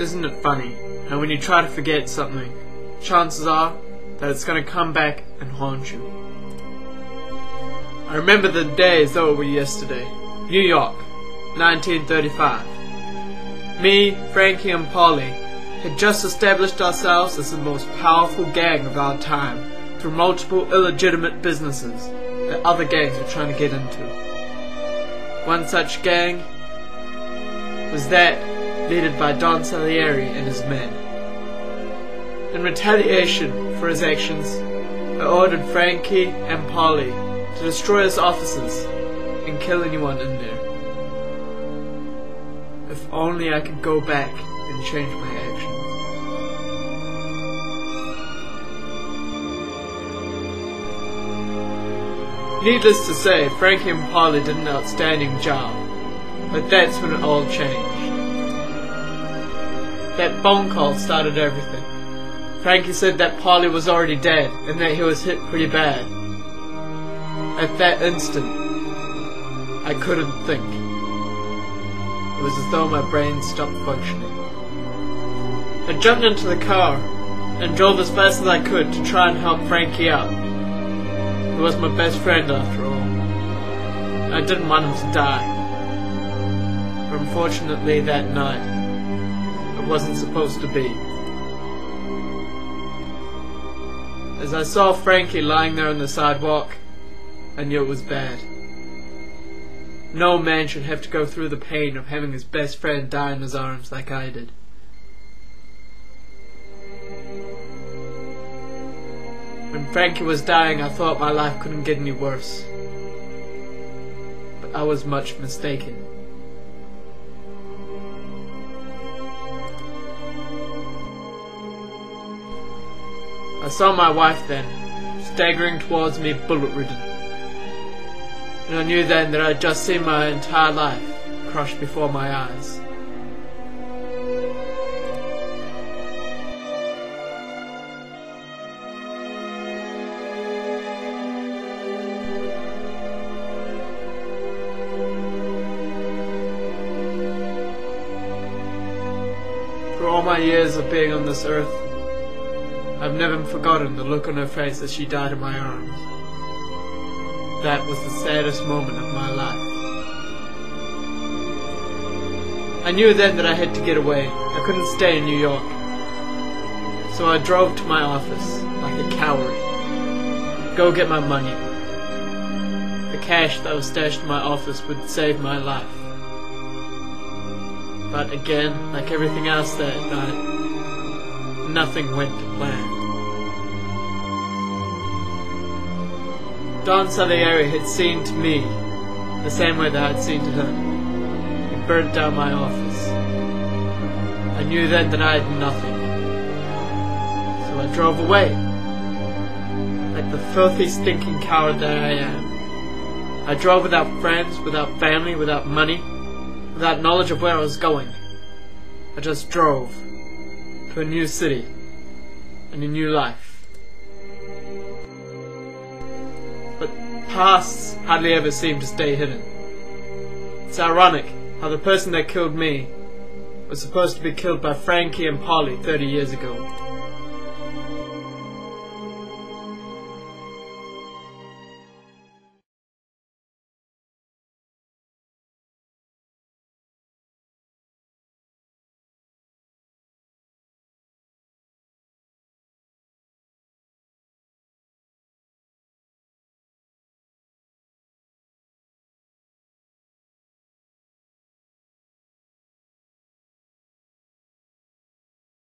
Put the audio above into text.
Isn't it funny how when you try to forget something, chances are that it's going to come back and haunt you? I remember the day as though it were yesterday. New York, 1935. Me, Frankie and Polly had just established ourselves as the most powerful gang of our time through multiple illegitimate businesses that other gangs were trying to get into. One such gang was that led by Don Salieri and his men. In retaliation for his actions, I ordered Frankie and Polly to destroy his offices and kill anyone in there. If only I could go back and change my actions. Needless to say, Frankie and Polly did an outstanding job, but that's when it all changed. That phone call started everything. Frankie said that Polly was already dead and that he was hit pretty bad. At that instant, I couldn't think. It was as though my brain stopped functioning. I jumped into the car and drove as fast as I could to try and help Frankie out. He was my best friend after all. I didn't want him to die. But unfortunately that night, it wasn't supposed to be. As I saw Frankie lying there on the sidewalk, I knew it was bad. No man should have to go through the pain of having his best friend die in his arms like I did. When Frankie was dying, I thought my life couldn't get any worse. But I was much mistaken. I saw my wife then, staggering towards me bullet-ridden. And I knew then that I had just seen my entire life crushed before my eyes. For all my years of being on this earth, I've never forgotten the look on her face as she died in my arms. That was the saddest moment of my life. I knew then that I had to get away. I couldn't stay in New York. So I drove to my office, like a coward. Go get my money. The cash that was stashed in my office would save my life. But again, like everything else that night, nothing went to plan. Don Salieri had seen to me the same way that I had seen to him. He burnt down my office. I knew then that I had nothing. So I drove away. Like the filthy, stinking coward that I am. I drove without friends, without family, without money, without knowledge of where I was going. I just drove to a new city and a new life. But pasts hardly ever seem to stay hidden. It's ironic how the person that killed me was supposed to be killed by Frankie and Polly 30 years ago.